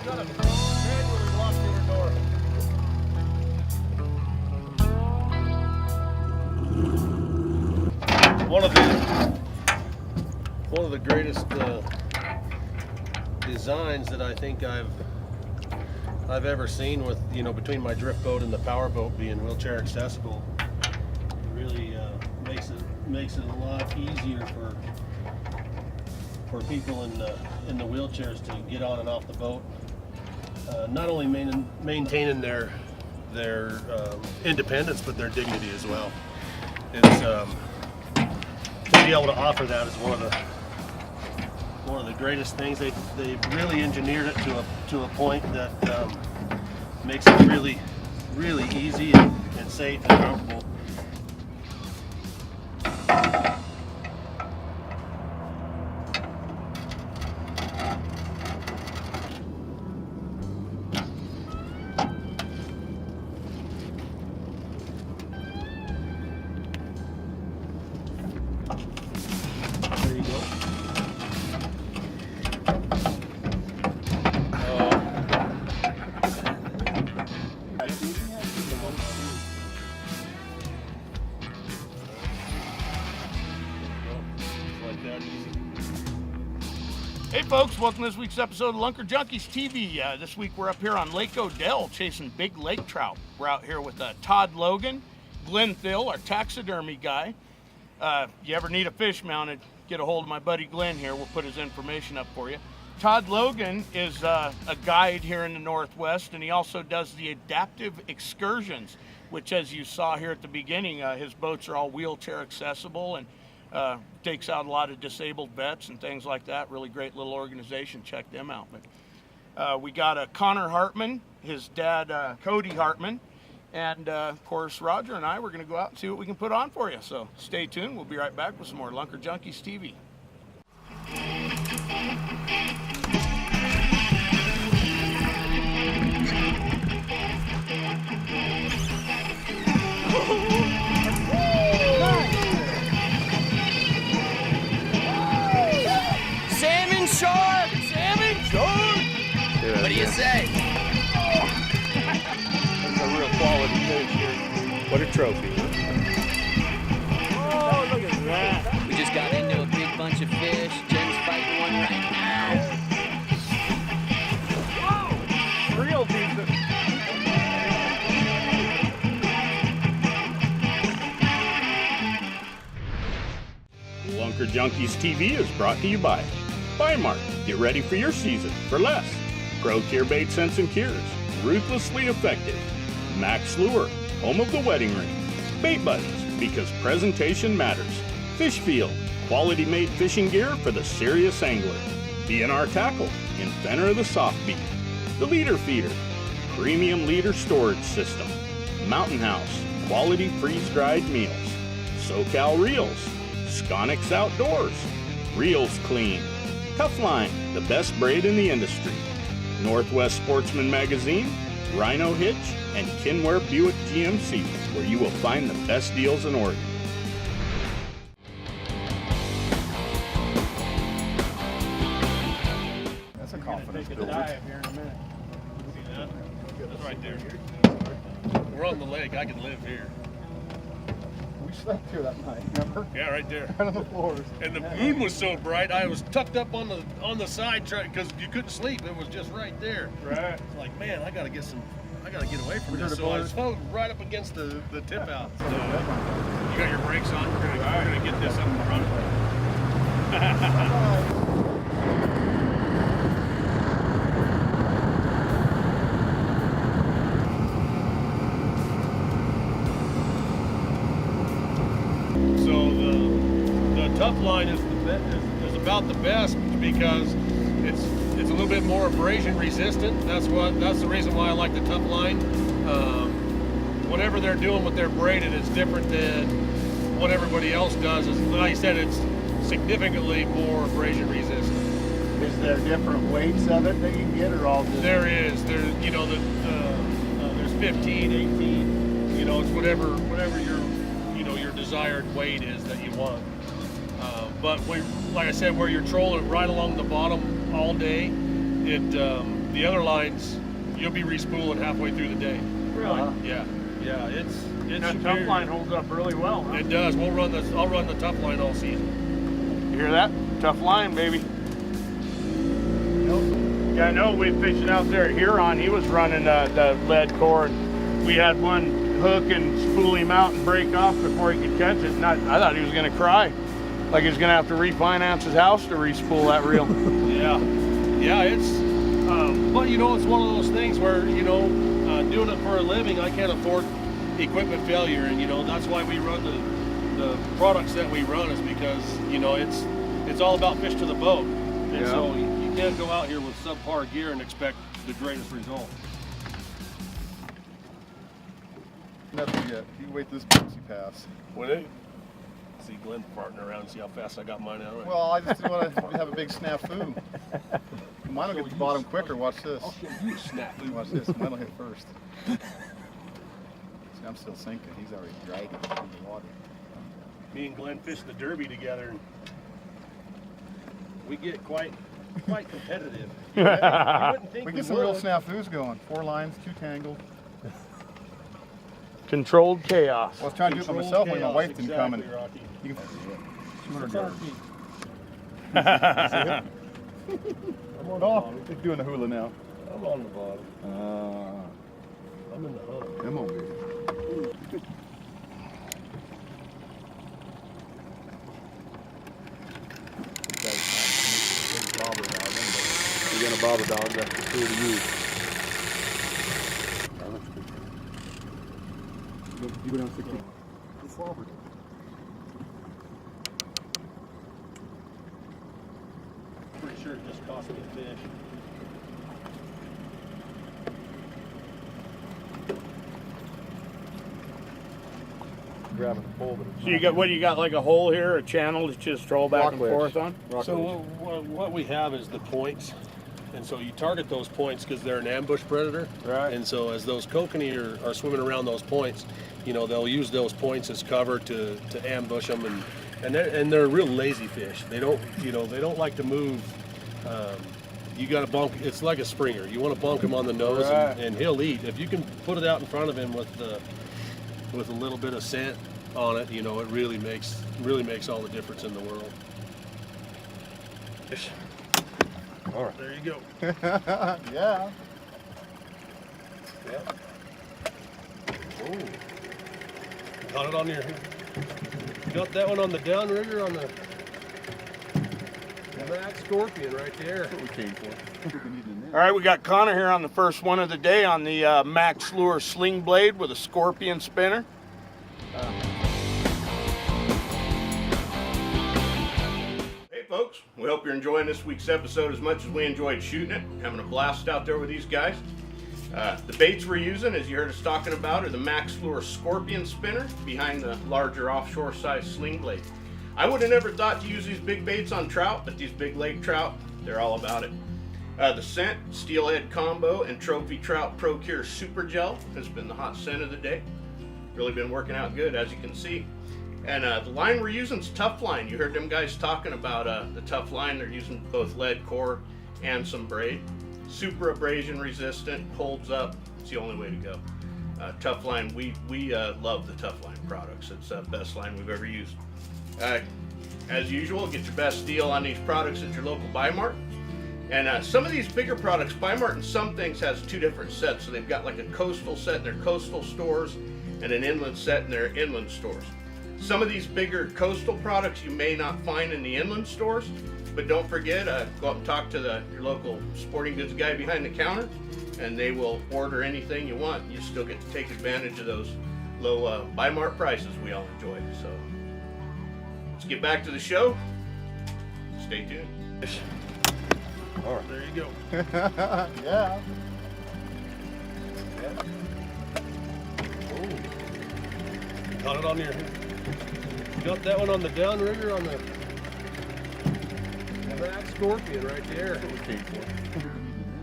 Shut up. Manually locked inner door. One of the greatest designs that I think I've ever seen, with between my drift boat and the power boat being wheelchair accessible, it really makes it a lot easier for people in the wheelchairs to get on and off the boat. Not only maintaining their independence, but their dignity as well. It's to be able to offer that is one of the greatest things. They really engineered it to a point that makes it really easy and safe and comfortable. There you go. Hey folks, welcome to this week's episode of Lunker Junkies TV. This week we're up here on Lake Odell chasing big lake trout. We're out here with Todd Logan, Glenn Thill, our taxidermy guy. You ever need a fish mounted, get a hold of my buddy Glenn here. We'll put his information up for you. Todd Logan is a guide here in the Northwest, and he also does the adaptive excursions, which, as you saw here at the beginning, his boats are all wheelchair accessible and takes out a lot of disabled vets and things like that. Really great little organization. Check them out. But we got Connor Hartman, his dad Cody Hartman, and of course Roger and I, we're going to go out and see what we can put on for you. So stay tuned. We'll be right back with some more Lunker Junkies TV. Salmon shark! Salmon shark! Yeah, What do you say? That's a real quality fish here. What a trophy. Oh, look at that. We just got into a big bunch of fish. Jen's fighting one right now. Whoa! Real decent. Lunker Junkies TV is brought to you by Mark. Get ready for your season for less. Pro Tier Bait Scents and Cures, ruthlessly effective. Max Lure, home of the wedding ring. Bait Buddies, because presentation matters. Fish Field, quality made fishing gear for the serious angler. BNR Tackle, inventor of the soft beat. The Leader Feeder, premium leader storage system. Mountain House, quality freeze-dried meals. SoCal Reels, Sconix Outdoors, Reels Clean, Cuffline, the best braid in the industry, Northwest Sportsman Magazine, Rhino Hitch, and Kinware Buick GMC, where you will find the best deals in Oregon. That's a confidence Take a builder. dive here in a minute. See that? That's right there. We're on the lake. I can live here. We slept here that night, remember? Yeah, right there. Right on the floors. And the moon was so bright, I was tucked up on the side because you couldn't sleep. It was just right there. Right. It's like, man, I gotta get away from this. So I was floating right up against the tip out. So, you got your brakes on. We're gonna get this up and running. So the tough line is about the best because it's a little bit more abrasion resistant. That's the reason why I like the tough line. Whatever they're doing with their braided is different than what everybody else does. Like I said, it's significantly more abrasion resistant. Is there different weights of it that you can get, or all just? There's 15, 18. It's whatever your your desired weight is that you want. But like I said, where you're trolling right along the bottom all day, the other lines, you'll be respooling halfway through the day. Really? Yeah, it's That superior. tough line holds up really well, huh? It does. I'll run the tough line all season. You hear that? Tough line, baby. Yeah, I know we fishing out there at Huron. He was running the lead core, and we had one hook and spool him out and break off before he could catch it. And I thought he was going to cry, like he was going to have to refinance his house to respool that reel. Yeah, it's. But you know, it's one of those things where doing it for a living, I can't afford equipment failure, and that's why we run the products that we run, is because it's all about fish to the boat, and so you can't go out here with subpar gear and expect the greatest result. Nothing yet. You wait this bouncy pass. When it see Glenn farting around and see how fast I got mine out. Well, I just want to have a big snafu. Mine will get to the bottom quicker. Watch this. I'll show you a snafu. Watch this. Mine will hit first. See, I'm still sinking. He's already dragging in the water. Me and Glenn fished the Derby together, and we get quite competitive. You wouldn't think We we get some real would. snafus going. 4 lines, 2 tangled. Controlled chaos. I was trying to do it by Controlled myself when my chaos, wife didn't come. And exactly, Rocky. you can 200 yards. I'm on the Oh, bottom. he's doing the hula now. I'm on the bottom. I'm in the hook. Come on, baby. You're gonna bobber dog. That's the tool to use. You go down 60. It's forward. Pretty sure it just cost me a fish. Grabbing the pole, but it's So you got like a hole here, a channel to just troll back Rock and wedge. forth on? So what we have is the points, and so you target those points because they're an ambush predator. Right. And so as those kokanee are swimming around those points, they'll use those points as cover to ambush them, and they're real lazy fish. They don't like to move. You got to bunk. It's like a springer. You want to bunk him on the nose, Right. and he'll eat. If you can put it out in front of him with a little bit of scent on it, it really makes all the difference in the world. all right. There you go. Yeah. Yeah. Oh. Got it on your. Got that one on the downrigger on the Max Scorpion right there. That's what we came for. All right, we got Connor here on the first one of the day on the Max Lure Sling Blade with a Scorpion spinner. Hey folks, we hope you're enjoying this week's episode as much as we enjoyed shooting it. Having a blast out there with these guys. The baits we're using, as you heard us talking about, are the Max Lure Scorpion spinner behind the larger offshore size Sling Blade. I would have never thought to use these big baits on trout, but these big lake trout, they're all about it. The scent, Steelhead Combo, and Trophy Trout Pro Cure Super Gel has been the hot scent of the day. Really been working out good, as you can see. And the line we're using is Tough Line. You heard them guys talking about the Tough Line. They're using both lead core and some braid. Super abrasion resistant, holds up. It's the only way to go. Tough Line, we love the Tough Line products. It's the best line we've ever used. As usual, get your best deal on these products at your local Buy Mart. And some of these bigger products, Buy Mart in some things has 2 different sets. So they've got like a coastal set in their coastal stores and an inland set in their inland stores. Some of these bigger coastal products you may not find in the inland stores, but don't forget, go up and talk to your local sporting goods guy behind the counter, and they will order anything you want. You still get to take advantage of those low Buy Mart prices we all enjoy. So let's get back to the show. Stay tuned. All right, there you go. Yeah. Oh. Got it on your. Got that one on the downrigger on the Max Scorpion right there. That's what we came for.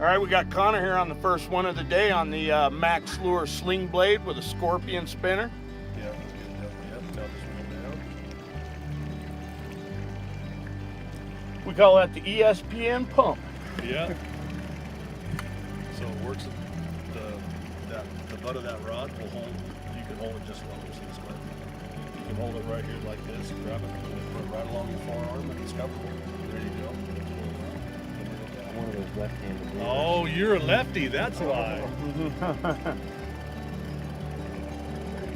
All right, we got Connor here on the first one of the day on the Max Lure Sling Blade with a Scorpion spinner. Yeah, that's good. Now this one down. We call that the ESPN pump. Yeah. So it works. The butt of that rod will hold. You can hold it just along this way. You can hold it right here like this. Grab it and put it right along your forearm, and it's comfortable. There you go. One of those left-handed. Oh, you're a lefty. That's why.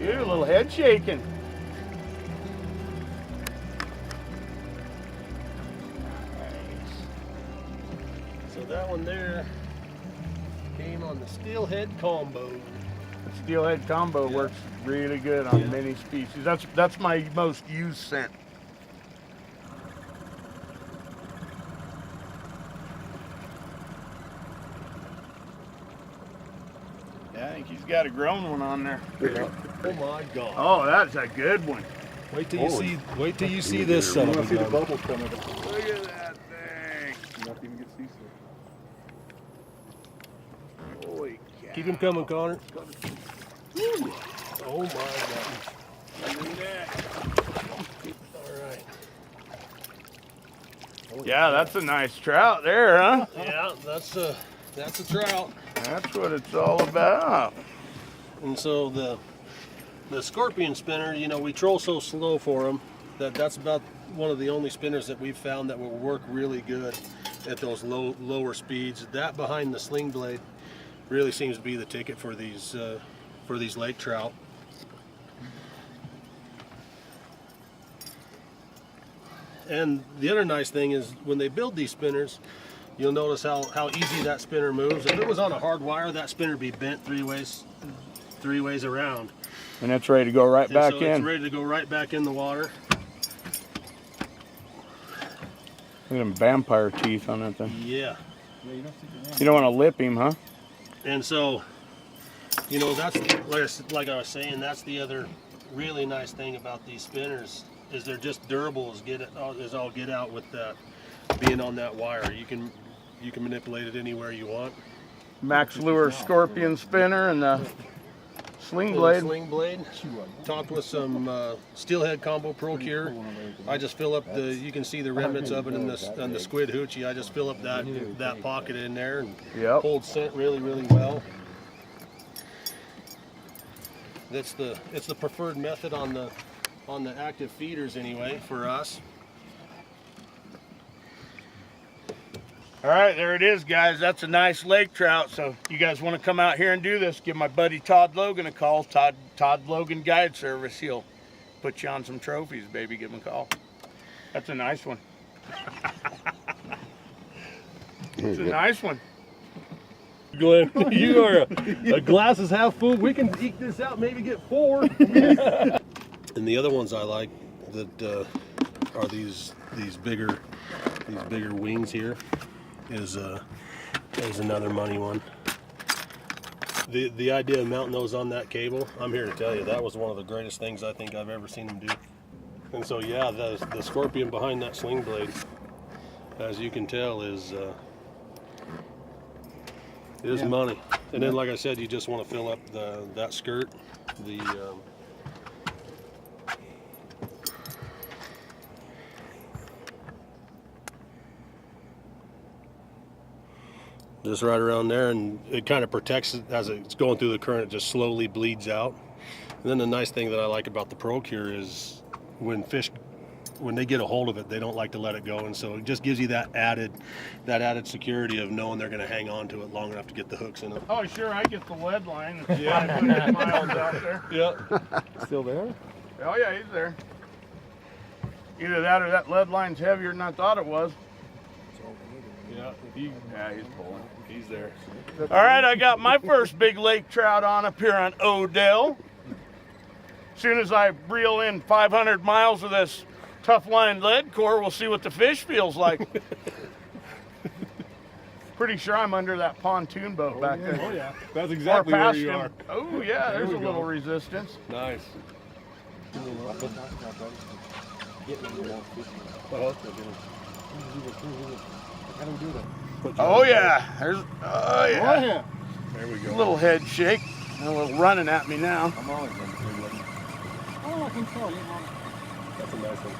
You're a little head shaking. So that one there came on the steelhead combo. Steelhead combo works really good on many species. That's my most used scent. Yeah, I think he's got a grown one on there. Oh my God! Oh, that's a good one. Wait till you see. Wait till you see this son of a gun. Bubble coming. Look at that thing. Not even get seasick. Holy cow. Keep him coming, Connor. Oh my gosh! Look at that. All right. Yeah, that's a nice trout there, huh? Yeah, that's a trout. That's what it's all about. And so the scorpion spinner, you know, we troll so slow for them that's about one of the only spinners that we've found that will work really good at those lower speeds. That behind the sling blade really seems to be the ticket for these lake trout. And the other nice thing is when they build these spinners, you'll notice how easy that spinner moves. If it was on a hard wire, that spinner would be bent three ways around. And it's ready to go right back So in. it's ready to go right back in the water. Look at them vampire teeth on that thing. Yeah. You don't want to lip him, huh? And so, you know, that's like I was saying, that's the other really nice thing about these spinners is they're just durable as all get out with that being on that wire. You can manipulate it anywhere you want. Max Lure scorpion spinner and the sling Little blade. sling blade, topped with some steelhead combo pro cure. I just fill up you can see the remnants of it in the squid hoochie. I just fill up that pocket in there and hold scent really, really well. It's the preferred method on the active feeders anyway for us. All right, there it is, guys. That's a nice lake trout. So you guys want to come out here and do this, give my buddy Todd Logan a call. Todd Logan Guide Service. He'll put you on some trophies, baby. Give him a call. That's a nice one. It's a nice one. Glenn, you are a glass is half full. We can eke this out, maybe get 4. And the other ones I like that are these bigger wings here is another money one. The idea of mounting those on that cable, I'm here to tell you, that was one of the greatest things I think I've ever seen them do. And so yeah, the scorpion behind that sling blade, as you can tell, is money. And then, like I said, you just want to fill up that skirt, just right around there, and it kind of protects it as it's going through the current. It just slowly bleeds out. And then the nice thing that I like about the Pro Cure is when they get a hold of it, they don't like to let it go, and so it just gives you that added security of knowing they're going to hang on to it long enough to get the hooks in it. Oh, sure, I get the lead line. It's 500 miles out there. Yeah. Still there? Oh, yeah, he's there. Either that or that lead line's heavier than I thought it was. Yeah. Yeah, he's pulling. He's there. All right, I got my first big lake trout on up here on Odell. As soon as I reel in 500 miles of this tough line lead core, we'll see what the fish feels like. Pretty sure I'm under that pontoon boat back there. Oh yeah, that's exactly where you are. Oh yeah, there's a little resistance. Nice. Oh yeah, there's. Oh yeah. There we A go. little head shake. A little running at me now. I'm always going to do that. Oh, I think so. That's a nice one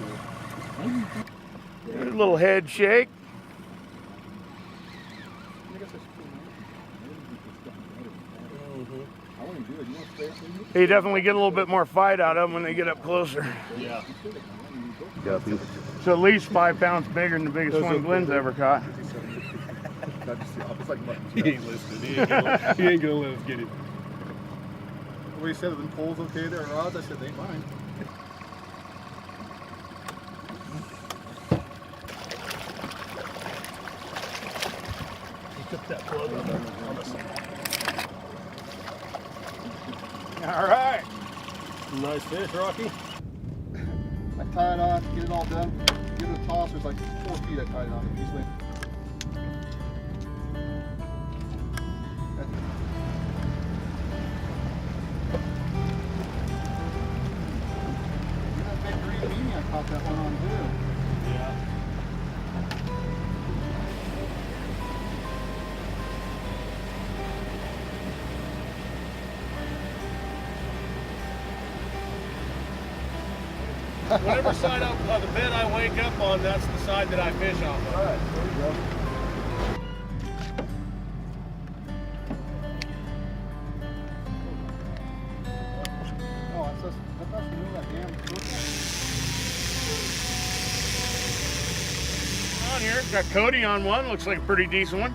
too. There's a little head shake. I want to do it. You want to spray it for me? You definitely get a little bit more fight out of them when they get up closer. Yeah. So at least 5 pounds bigger than the biggest one Glenn's ever caught. It's like mutton. He ain't listening. He ain't gonna let us get him. What he said, are the poles okay there, rods? I said, they fine. All right. Nice fish, Rocky. I tie it on, get it all done. Give it a toss. There's like 4 feet I tied it on easily. That big green meanie, I caught that one on too. Yeah. Whatever side of the bed I wake up on, that's the side that I fish off of. All right, there you go. Oh, that's the new that damn On here, got Cody on one. Looks like a pretty decent one.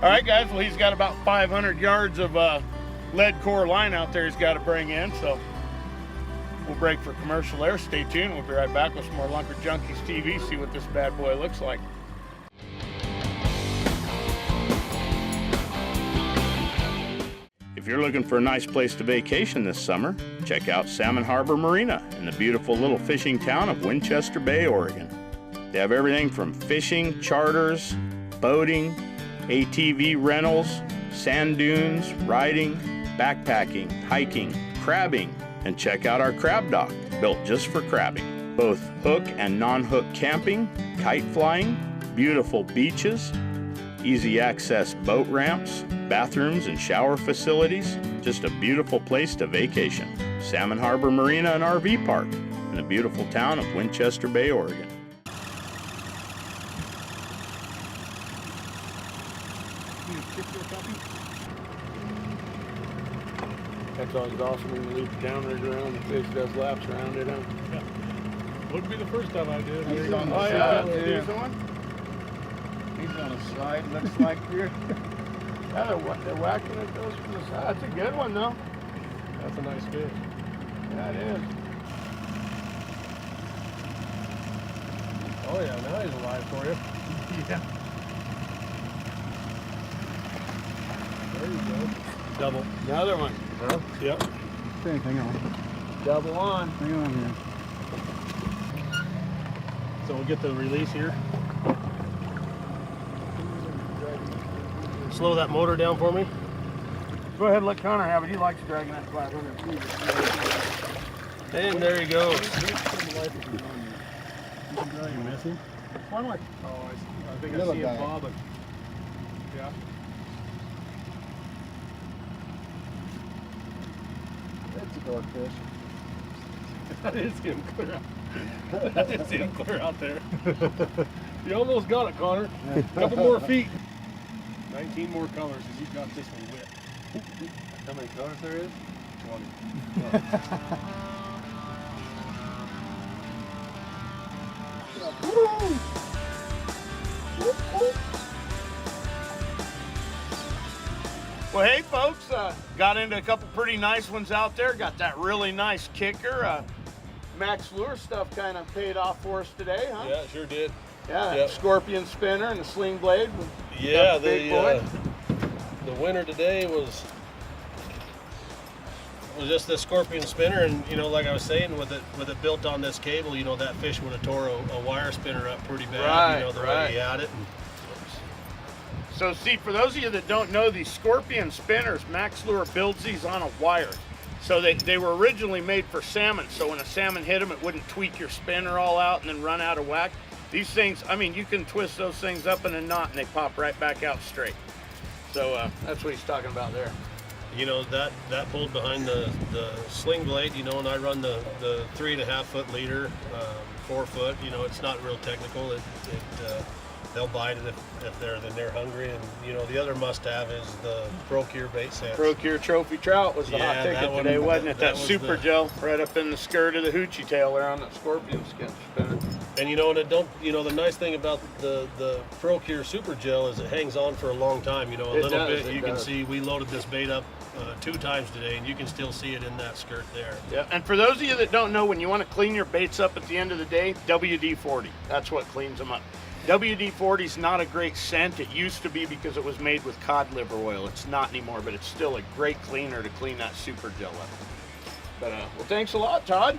All right, guys. Well, he's got about 500 yards of lead core line out there he's got to bring in. So we'll break for commercial there. Stay tuned. We'll be right back with some more Lunker Junkies TV. See what this bad boy looks like. If you're looking for a nice place to vacation this summer, check out Salmon Harbor Marina in the beautiful little fishing town of Winchester Bay, Oregon. They have everything from fishing, charters, boating, ATV rentals, sand dunes, riding, backpacking, hiking, crabbing, and check out our crab dock, built just for crabbing. Both hook and non-hook camping, kite flying, beautiful beaches, easy access boat ramps, bathrooms and shower facilities. Just a beautiful place to vacation. Salmon Harbor Marina and RV Park in the beautiful town of Winchester Bay, Oregon. That's always awesome when you leave the downriggers around. The fish does laps around it, huh? Yeah. Wouldn't be the first time I did. He's on the Oh, side. yeah, Yeah. decent one. He's on the side, looks like here. Yeah, they're whacking it those from the side. That's a good one, though. That's a nice fish. Yeah, it is. Oh yeah, now he's alive for you. Yeah. There you go. Double. Another one. Huh? Yep. Okay, hang on. Double on. Hang on here. So we'll get the release here. Slow that motor down for me. Go ahead and let Connor have it. He likes dragging that 500 feet. And there he goes. You missing? Oh, I think I Little see him guy. bobbing. Yeah. That's a dogfish. That is him clear out. That is him clear out there. You almost got it, Connor. Couple more feet. 19 more colors, and you've got this one whipped. How many colors there is? 20. Well, hey, folks, got into a couple pretty nice ones out there. Got that really nice kicker. Max Lure stuff kind of paid off for us today, huh? Yeah, it sure did. Yeah, Yep. Scorpion spinner and the sling blade. Yeah, big boy. the winner today was just the Scorpion spinner, and you know, like I was saying, with it built on this cable, you know, that fish would have tore a wire spinner up pretty bad. Right, you know, the right. way he had it. So see, for those of you that don't know, these Scorpion spinners, Max Lure builds these on a wire. So they were originally made for salmon, so when a salmon hit them, it wouldn't tweak your spinner all out and then run out of whack. These things, I mean, you can twist those things up in a knot and they pop right back out straight. So that's what he's talking about there. You know, that pulled behind the sling blade, you know, and I run the 3.5 foot leader, 4 foot. You know, it's not real technical. They'll bite it if they're hungry. And you know, the other must-have is the Procure bait set. Procure Trophy Trout was the hot Yeah, ticket that one- today, wasn't it? That that was super the- gel right up in the skirt of the hoochie tail there on that scorpion skin spinner. And you know, and it don't. You know, the nice thing about the Procure Super Gel is it hangs on for a long time. You know, a It little does, bit. it You can does. see we loaded this bait up 2 times today, and you can still see it in that skirt there. Yeah, and for those of you that don't know, when you want to clean your baits up at the end of the day, WD-40. That's what cleans them up. WD-40 is not a great scent. It used to be because it was made with cod liver oil. It's not anymore, but it's still a great cleaner to clean that super gel up. But well, thanks a lot, Todd.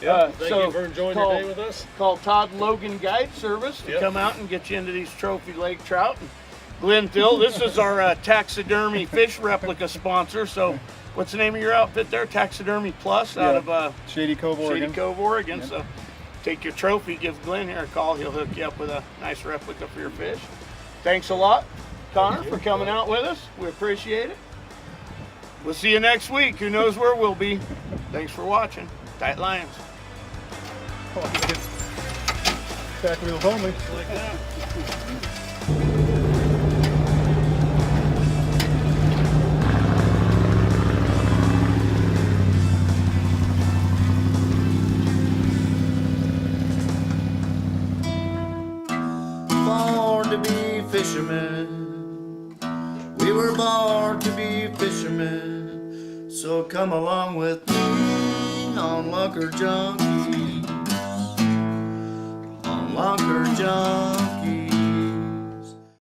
Thank so you for enjoying call- your day with us. Call Todd Logan Guide Service to Yep. come out and get you into these trophy lake trout. And Glenn Thill, this is our taxidermy fish replica sponsor. So, what's the name of your outfit there? Taxidermy Plus out of Shady Cove, Oregon. Shady Cove, Oregon. Yep. So, take your trophy, give Glenn here a call. He'll hook you up with a nice replica for your fish. Thanks a lot, Connor, for coming out with us. We appreciate it. We'll see you next week. Who knows where we'll be. Thanks for watching. Tight Lions. Back wheels only. Like that. Born to be fishermen. We were born to be fishermen. So come along with me on Lunker Junkie. On Lunker Junkie.